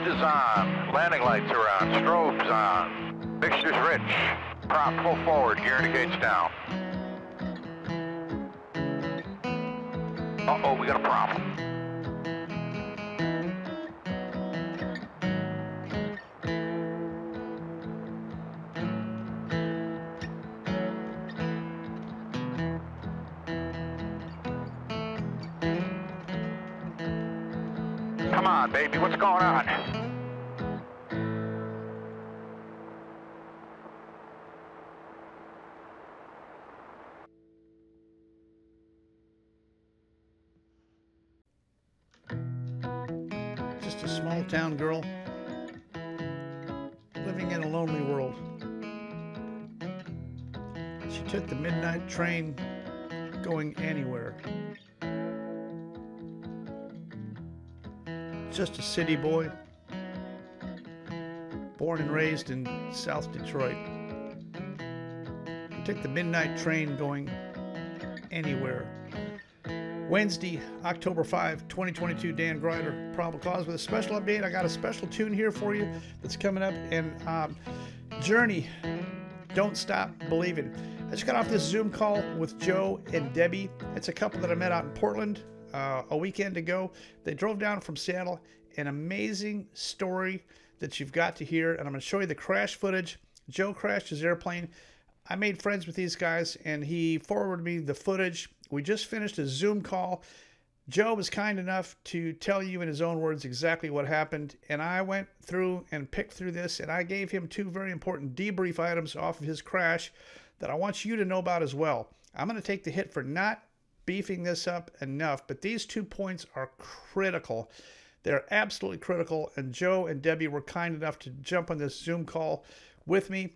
Boost is on. Landing lights are on. Strobes on. Mixture's rich. Prop full forward. Gear indicates down. Uh-oh, we got a problem. Come on, baby, what's going on? Just a small town girl living in a lonely world. She took the midnight train going anywhere. Just a city boy, born and raised in South Detroit. He took the midnight train going anywhere. Wednesday, October 5, 2022, DanGryder, Probable Cause with a special update. I got a special tune here for you that's coming up. And Journey, Don't Stop Believing. I just got off this Zoom call with Joe and Debbie. It's a couple that I met out in Portland a weekend ago. They drove down from Seattle. An amazing story that you've got to hear. And I'm going to show you the crash footage. Joe crashed his airplane. I made friends with these guys, and he forwarded me the footage. We just finished a Zoom call. Joe was kind enough to tell you in his own words exactly what happened, and I went through and picked through this, and I gave him two very important debrief items off of his crash that I want you to know about as well. I'm going to take the hit for not beefing this up enough, but these 2 points are critical. They're absolutely critical, and Joe and Debbie were kind enough to jump on this Zoom call with me.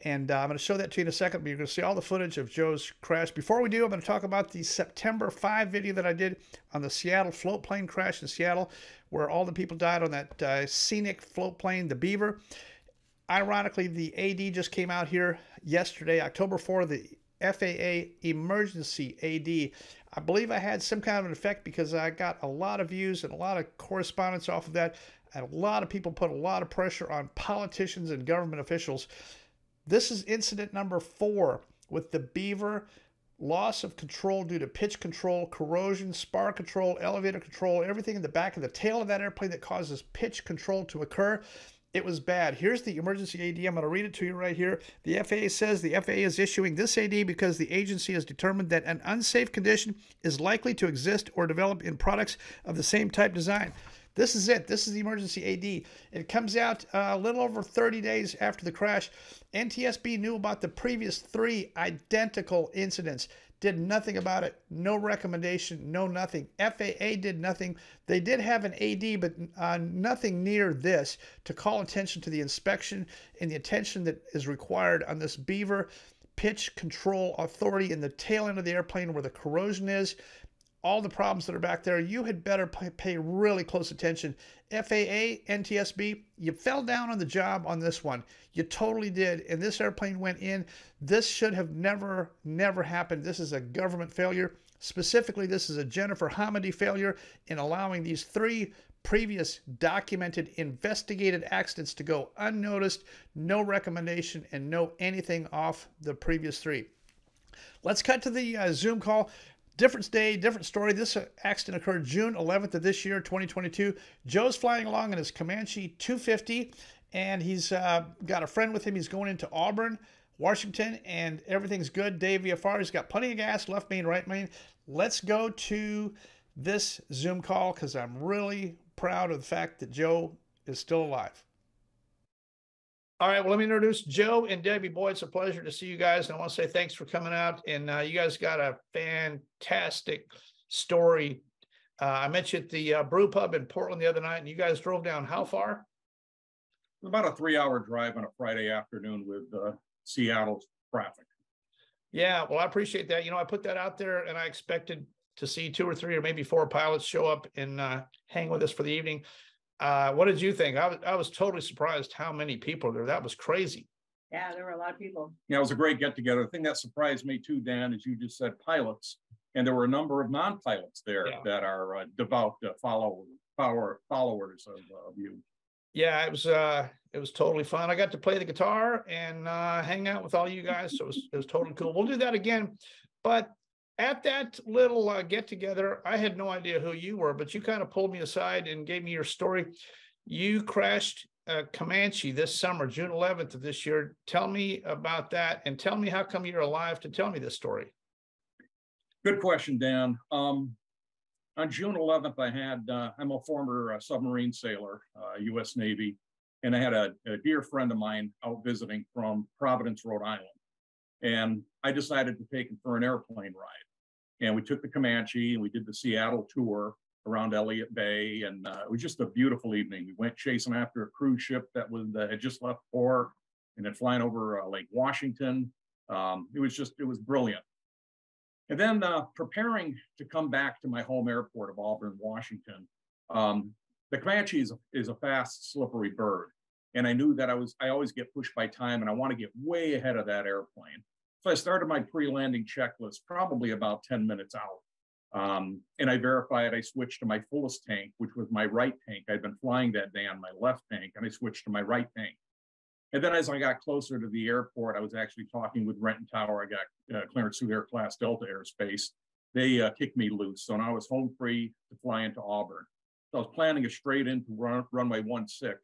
And I'm going to show that to you in a second, but you're going to see all the footage of Joe's crash. Before we do, I'm going to talk about the September 5 video that I did on the Seattle float plane crash in Seattle, where all the people died on that scenic float plane, the Beaver. Ironically, the AD just came out here yesterday, October 4, the FAA emergency AD. I believe I had some kind of an effect because I got a lot of views and a lot of correspondence off of that. And a lot of people put a lot of pressure on politicians and government officials. This is incident number 4 with the Beaver. Loss of control due to pitch control, corrosion, spar control, elevator control, everything in the back of the tail of that airplane that causes pitch control to occur. It was bad. Here's the emergency AD. I'm going to read it to you right here. The FAA says the FAA is issuing this AD because the agency has determined that an unsafe condition is likely to exist or develop in products of the same type design. This is it. This is the emergency AD. It comes out a little over 30 days after the crash. NTSB knew about the previous 3 identical incidents. Did nothing about it. No recommendation, no nothing. FAA did nothing. They did have an AD, but nothing near this to call attention to the inspection and the attention that is required on this Beaver pitch control authority in the tail end of the airplane where the corrosion is. All the problems that are back there, you had better pay really close attention. FAA, NTSB, you fell down on the job on this one. You totally did. And this airplane went in. This should have never happened. This is a government failure. Specifically, this is a Jennifer Hamady failure in allowing these 3 previous documented investigated accidents to go unnoticed, no recommendation, and no anything off the previous 3. Let's cut to the Zoom call. Different day, different story. This accident occurred June 11th of this year, 2022. Joe's flying along in his Comanche 250, and he's got a friend with him. He's going into Auburn, Washington, and everything's good. Dave VFR, he's got plenty of gas, left main, right main. Let's go to this Zoom call because I'm really proud of the fact that Joe is still alive. All right, well, let me introduce Joe and Debbie. Boy, it's a pleasure to see you guys. And I want to say thanks for coming out. And you guys got a fantastic story. I met you at the Brew Pub in Portland the other night, and you guys drove down how far? About a 3-hour drive on a Friday afternoon with Seattle traffic. Yeah, well, I appreciate that. You know, I put that out there, and I expected to see 2 or 3 or maybe 4 pilots show up and hang with us for the evening. What did you think? I was totally surprised how many people there. That was crazy. Yeah, there were a lot of people. Yeah, it was a great get together. The thing that surprised me too, Dan, is you just said pilots, and there were a number of non-pilots there that are devout followers of you. Yeah, it was totally fun. I got to play the guitar and hang out with all you guys, so it was totally cool. We'll do that again. But at that little get together, I had no idea who you were, but you kind of pulled me aside and gave me your story. You crashed a Comanche this summer, June 11th of this year. Tell me about that, and tell me how come you're alive to tell me this story. Good question, Dan. On June 11th, I'm a former submarine sailor, U.S. Navy, and I had a dear friend of mine out visiting from Providence, Rhode Island. And I decided to take him for an airplane ride. And we took the Comanche and we did the Seattle tour around Elliott Bay. And it was just a beautiful evening. We went chasing after a cruise ship that had just left port and had flying over Lake Washington. It was brilliant. And then preparing to come back to my home airport of Auburn, Washington, the Comanche is a fast, slippery bird. And I knew that I always get pushed by time and I want to get way ahead of that airplane. So I started my pre-landing checklist probably about 10 minutes out. And I verified, I switched to my fullest tank, which was my right tank. I'd been flying that day on my left tank and I switched to my right tank. And then as I got closer to the airport, I was actually talking with Renton Tower. I got clearance through Air Class Delta Airspace. They kicked me loose. So now I was home free to fly into Auburn. So I was planning a straight into runway 16.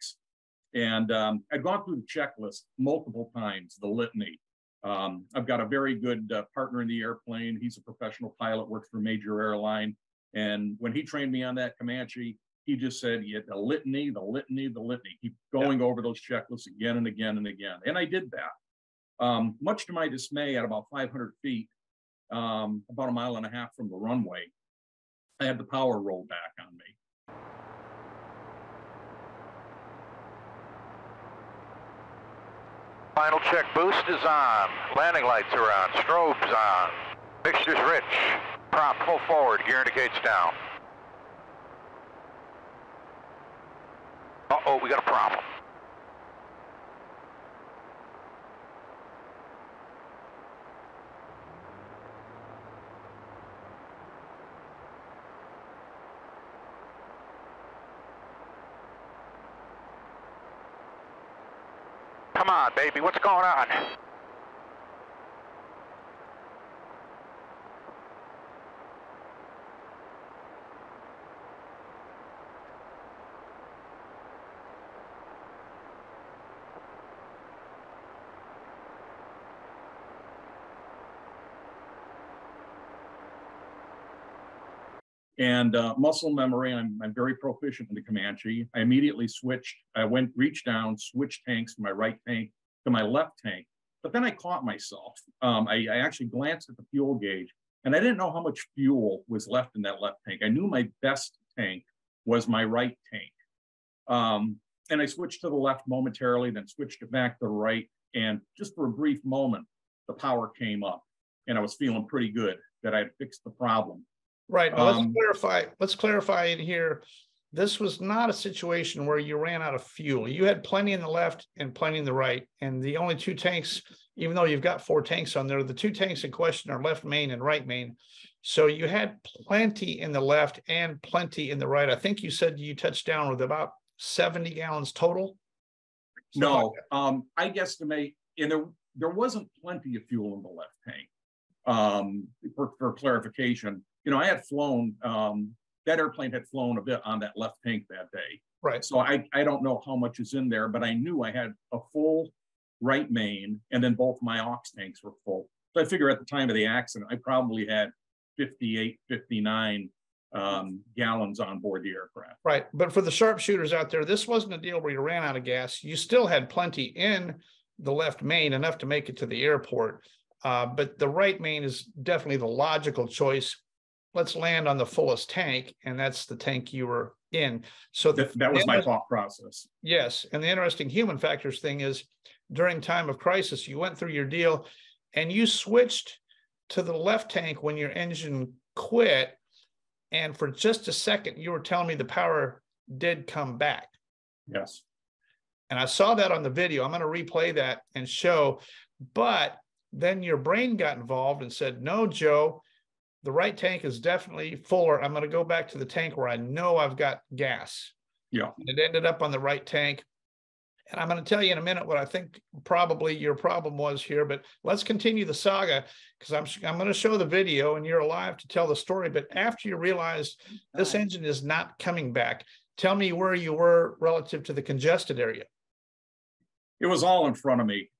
And I'd gone through the checklist multiple times, the litany. I've got a very good partner in the airplane. He's a professional pilot, works for a major airline. And when he trained me on that Comanche, he just said, yeah, the litany, the litany, the litany. Keep going over those checklists again and again and again. And I did that. Much to my dismay, at about 500 feet, about a mile and a half from the runway, I had the power roll back on me. Final check, boost is on. Landing lights are on. Strobes on. Mixture's rich. Prop full forward. Gear indicates down. Uh-oh, we got a problem. Come on, baby, what's going on? And muscle memory, I'm very proficient in the Comanche. I immediately switched. Reached down, switched tanks from my right tank to my left tank. But then I caught myself. I actually glanced at the fuel gauge, and I didn't know how much fuel was left in that left tank. I knew my best tank was my right tank. And I switched to the left momentarily, then switched it back to the right. And just for a brief moment, the power came up, and I was feeling pretty good that I had fixed the problem. Right. Now let's clarify in here. This was not a situation where you ran out of fuel. You had plenty in the left and plenty in the right. And the only two tanks, even though you've got 4 tanks on there, the 2 tanks in question are left main and right main. So you had plenty in the left and plenty in the right. I think you said you touched down with about 70 gallons total. No, I guesstimate, and there wasn't plenty of fuel in the left tank. For clarification, you know, I had flown, that airplane had flown a bit on that left tank that day. Right. So I don't know how much is in there, but I knew I had a full right main, and then both my aux tanks were full. So I figure at the time of the accident, I probably had 58, 59 gallons on board the aircraft. Right. But for the sharpshooters out there, this wasn't a deal where you ran out of gas. You still had plenty in the left main, enough to make it to the airport. But the right main is definitely the logical choice. Let's land on the fullest tank, and that's the tank you were in. So that was my thought process. Yes. And the interesting human factors thing is, during time of crisis, you went through your deal and you switched to the left tank when your engine quit. And for just a second, you were telling me the power did come back. Yes. And I saw that on the video. I'm going to replay that and show. But then your brain got involved and said, no, Joe, the right tank is definitely fuller. I'm going to go back to the tank where I know I've got gas. Yeah. It ended up on the right tank. And I'm going to tell you in a minute what I think probably your problem was here, but let's continue the saga, because I'm going to show the video and you're alive to tell the story. But after you realized this engine is not coming back, tell me where you were relative to the congested area. It was all in front of me.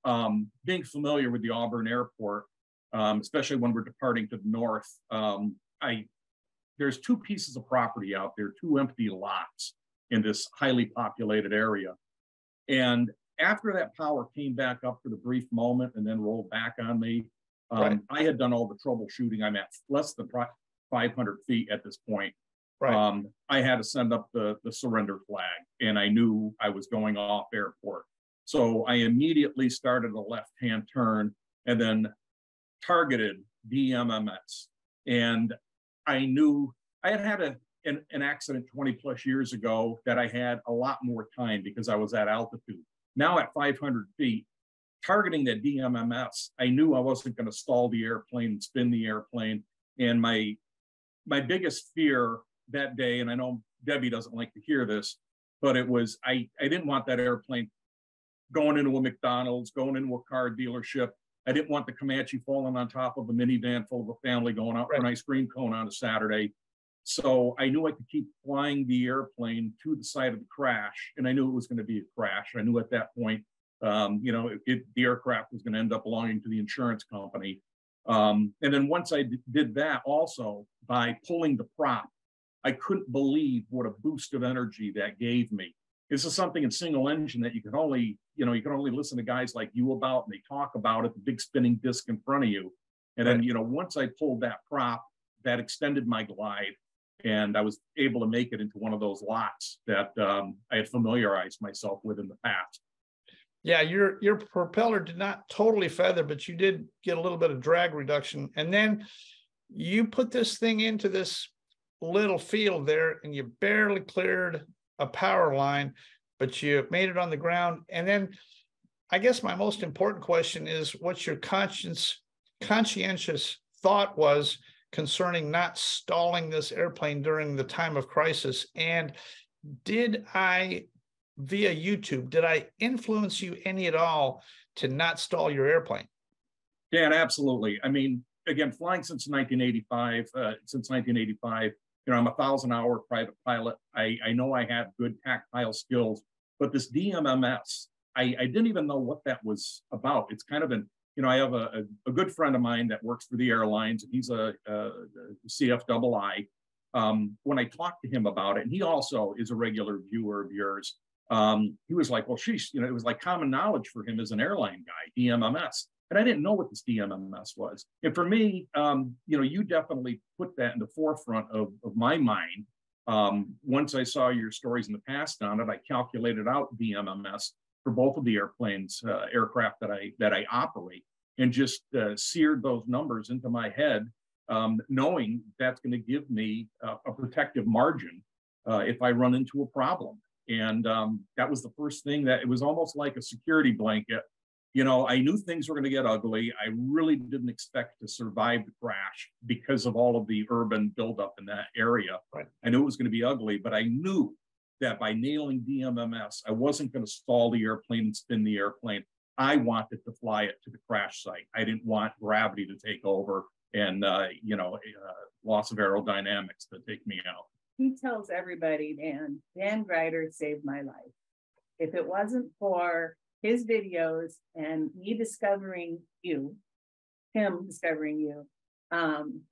Being familiar with the Auburn Airport, especially when we're departing to the north, there's two pieces of property out there, two empty lots in this highly populated area. And after that power came back up for the brief moment and then rolled back on me, Right. I had done all the troubleshooting. I'm at less than 500 feet at this point. Right. I had to send up the surrender flag, and I knew I was going off airport. So I immediately started a left-hand turn and then targeted DMMS. And I knew I had an accident 20 plus years ago that I had a lot more time because I was at altitude. Now at 500 feet, targeting that DMMS, I knew I wasn't going to stall the airplane and spin the airplane. And my biggest fear that day, and I know Debbie doesn't like to hear this, but it was, I didn't want that airplane going into a McDonald's, going into a car dealership. I didn't want the Comanche falling on top of a minivan full of a family going out for an ice cream cone on a Saturday. So I knew I could keep flying the airplane to the site of the crash, and I knew it was going to be a crash. I knew at that point, the aircraft was going to end up belonging to the insurance company. And then once I did that also, by pulling the prop, I couldn't believe what a boost of energy that gave me. This is something in single engine that you can only listen to guys like you about, and they talk about it, the big spinning disc in front of you. And then, once I pulled that prop, that extended my glide, and I was able to make it into one of those lots that I had familiarized myself with in the past. Yeah, your propeller did not totally feather, but you did get a little bit of drag reduction. And then you put this thing into this little field there, and you barely cleared a power line, but you made it on the ground. And then I guess my most important question is what your conscientious thought was concerning not stalling this airplane during the time of crisis. And did I, via YouTube, did I influence you any at all to not stall your airplane? Dan, absolutely. I mean, again, flying since 1985, I'm a 1,000-hour private pilot. I know I have good tactile skills, but this DMMS, I didn't even know what that was about. It's kind of I have a good friend of mine that works for the airlines, and he's a CFII. When I talked to him about it, and he also is a regular viewer of yours, he was like, well, sheesh, it was like common knowledge for him as an airline guy, DMMS. And I didn't know what this DMMS was. And for me, you definitely put that in the forefront of my mind. Once I saw your stories in the past on it, I calculated out DMMS for both of the aircraft that I operate, and just seared those numbers into my head, knowing that's going to give me a protective margin if I run into a problem. And that was the first thing that it was almost like a security blanket. I knew things were going to get ugly. I really didn't expect to survive the crash because of all of the urban buildup in that area. Right. I knew it was going to be ugly, but I knew that by nailing DMMS, I wasn't going to stall the airplane and spin the airplane. I wanted to fly it to the crash site. I didn't want gravity to take over and, loss of aerodynamics to take me out. He tells everybody, DanGryder saved my life. If it wasn't for his videos and me discovering you, him discovering you,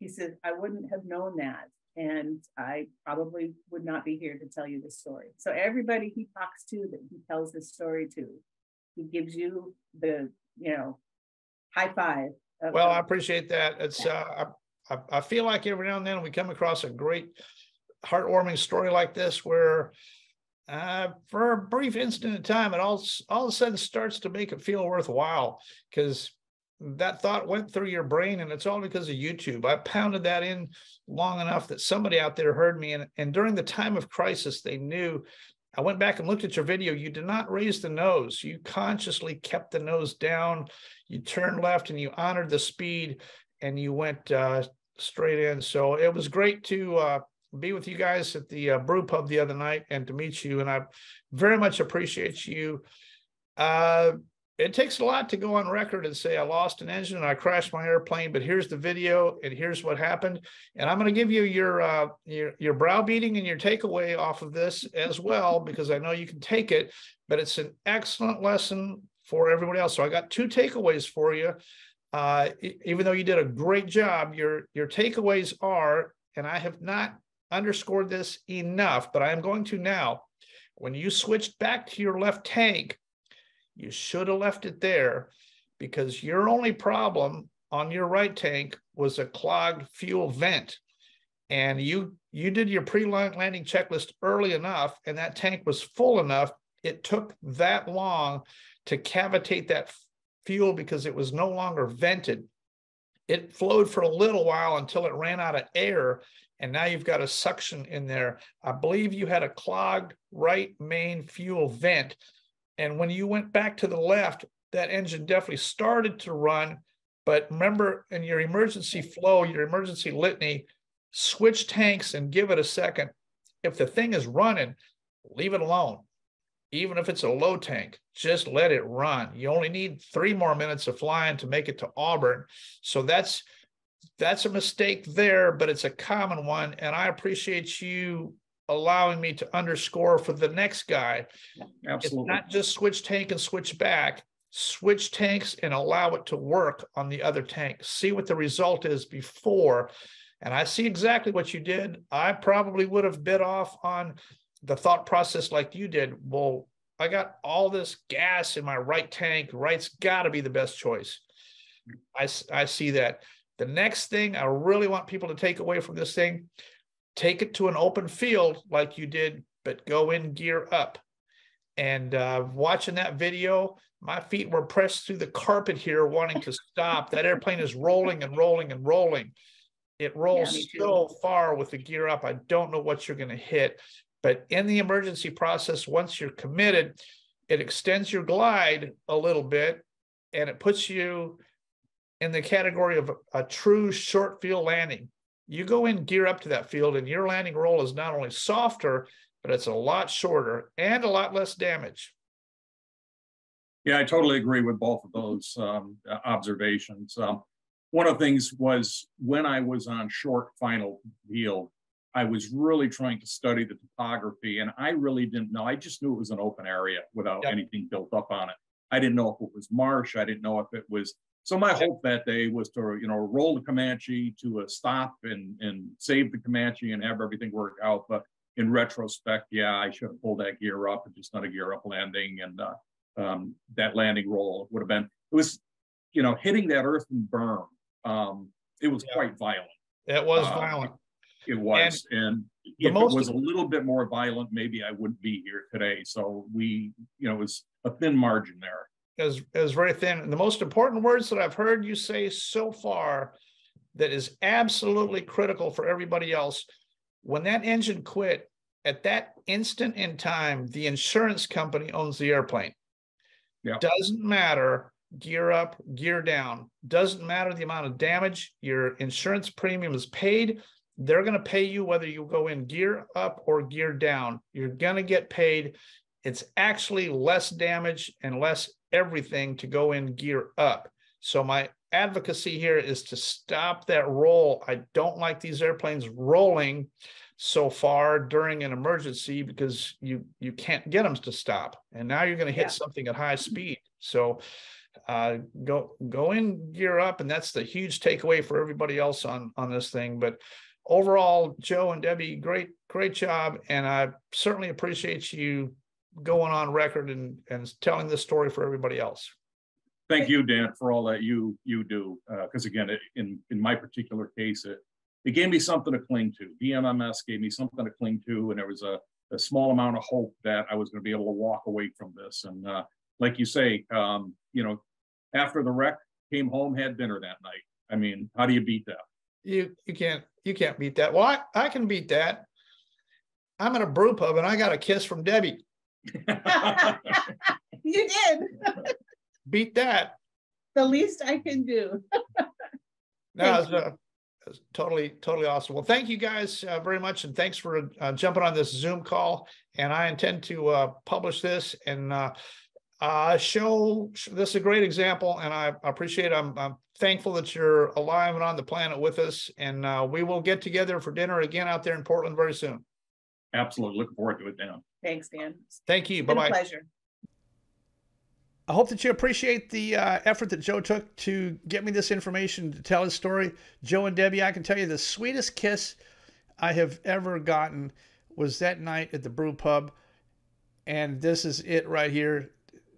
he said, I wouldn't have known that. And I probably would not be here to tell you this story. So everybody he talks to, that he tells this story to, he gives you the, high five. Well, I appreciate that. It's I feel like every now and then we come across a great heartwarming story like this where for a brief instant of time, it all of a sudden starts to make it feel worthwhile, because that thought went through your brain, and it's all because of YouTube. I pounded that in long enough that somebody out there heard me, and during the time of crisis, they knew. I went back and looked at your video. You did not raise the nose. You consciously kept the nose down. You turned left and you honored the speed, and you went straight in. So it was great to be with you guys at the brew pub the other night and to meet you. And I very much appreciate you. It takes a lot to go on record and say I lost an engine and I crashed my airplane, but here's the video and here's what happened. And I'm going to give you your browbeating and your takeaway off of this as well, because I know you can take it, but it's an excellent lesson for everybody else. So I got 2 takeaways for you. Even though you did a great job, your takeaways are, and I have not underscored this enough, but I am going to now, when you switched back to your left tank, you should have left it there, because your only problem on your right tank was a clogged fuel vent. And you did your pre-landing checklist early enough, and that tank was full enough. It took that long to cavitate that fuel because it was no longer vented. It flowed for a little while until it ran out of air, and now you've got a suction in there. I believe you had a clogged right main fuel vent. And when you went back to the left, that engine definitely started to run. But remember, in your emergency flow, your emergency litany, switch tanks and give it a second. If the thing is running, leave it alone. Even if it's a low tank, just let it run. You only need 3 more minutes of flying to make it to Auburn. So that's a mistake there, but it's a common one. And I appreciate you allowing me to underscore for the next guy. Absolutely. It's not just switch tank and switch back. Switch tanks and allow it to work on the other tank. See what the result is before. And I see exactly what you did. I probably would have bit off on the thought process like you did. Well, I got all this gas in my right tank. Right's got to be the best choice. I see that. The next thing I really want people to take away from this thing, take it to an open field like you did, but go in gear up. And watching that video, my feet were pressed through the carpet here wanting to stop. That airplane is rolling and rolling and rolling. It rolls so far with the gear up. I don't know what you're going to hit. But in the emergency process, once you're committed, it extends your glide a little bit, and it puts you in the category of a true short field landing. You go in gear up to that field, and your landing roll is not only softer, but it's a lot shorter and a lot less damage. Yeah, I totally agree with both of those observations. One of the things was when I was on short final field, I was really trying to study the topography, and I really didn't know. I just knew it was an open area without anything built up on it. I didn't know if it was marsh. I didn't know if it was. So my hope that day was to, roll the Comanche to a stop and save the Comanche and have everything work out. But in retrospect, yeah, I should have pulled that gear up and just done a gear up landing. And that landing roll would have been, it was, hitting that earthen berm. It was quite violent. It was violent. It was. And if it was a little bit more violent, maybe I wouldn't be here today. So it was a thin margin there. It was very thin. And the most important words that I've heard you say so far that is absolutely critical for everybody else, when that engine quit, at that instant in time, the insurance company owns the airplane. Yeah. Doesn't matter, gear up, gear down. Doesn't matter the amount of damage. Your insurance premium is paid. They're going to pay you whether you go in gear up or gear down. You're going to get paid. It's actually less damage and less everything to go in gear up. So my advocacy here is to stop that roll. I don't like these airplanes rolling so far during an emergency because you can't get them to stop. And now you're going to hit something at high speed. So go in gear up, and that's the huge takeaway for everybody else on this thing. But overall, Joe and Debbie, great job. And I certainly appreciate you going on record and telling this story for everybody else. Thank you, Dan, for all that you do. Because again, in my particular case, it gave me something to cling to. DMMS gave me something to cling to, and there was a small amount of hope that I was going to be able to walk away from this. And like you say, after the wreck, came home, had dinner that night. I mean, how do you beat that? You can't beat that. Well, I can beat that. I'm at a brew pub and I got a kiss from Debbie. You did. Beat that. The least I can do. No, Totally awesome. Well, thank you guys very much, and thanks for jumping on this Zoom call. And I intend to publish this and show this is a great example, and I appreciate it. I'm thankful that you're alive and on the planet with us, and we will get together for dinner again out there in Portland very soon. Absolutely. Looking forward to it, Dan. Thanks, Dan. Thank you. Bye-bye. Pleasure. I hope that you appreciate the effort that Joe took to get me this information, to tell his story. Joe and Debbie, I can tell you the sweetest kiss I have ever gotten was that night at the brew pub. And this is it right here.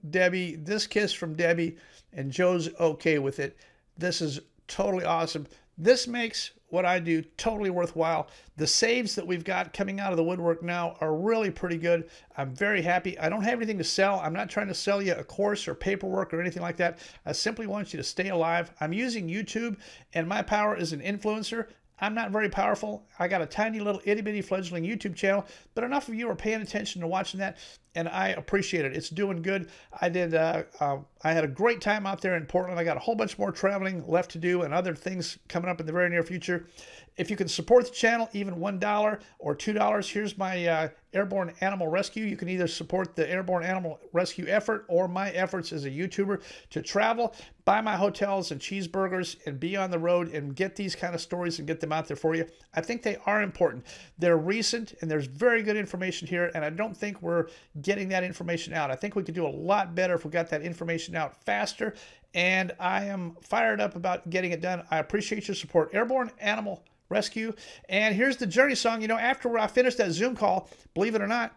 Debbie, this kiss from Debbie, and Joe's okay with it. This is totally awesome. This makes what I do totally worthwhile. The saves that we've got coming out of the woodwork now are really pretty good. I'm very happy. I don't have anything to sell. I'm not trying to sell you a course or paperwork or anything like that. I simply want you to stay alive. I'm using YouTube, and my power as an influencer. I'm not very powerful. I got a tiny little itty bitty fledgling YouTube channel, but enough of you are paying attention to watching that, and I appreciate it. It's doing good. I had a great time out there in Portland. I got a whole bunch more traveling left to do and other things coming up in the very near future. If you can support the channel, even $1 or $2, here's my Airborne Animal Rescue. You can either support the Airborne Animal Rescue effort or my efforts as a YouTuber to travel, buy my hotels and cheeseburgers, and be on the road and get these kind of stories and get them out there for you. I think they are important. They're recent, and there's very good information here, and I don't think we're getting that information out. I think we could do a lot better if we got that information out faster, and I am fired up about getting it done. I appreciate your support. Airborne Animal Rescue. And here's the journey song. You know, after I finished that Zoom call, believe it or not,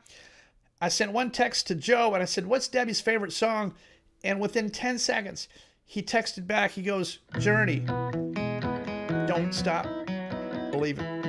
I sent one text to Joe and I said, "What's Debbie's favorite song?" And within 10 seconds, he texted back. He goes, "Journey. Don't stop. Believe it."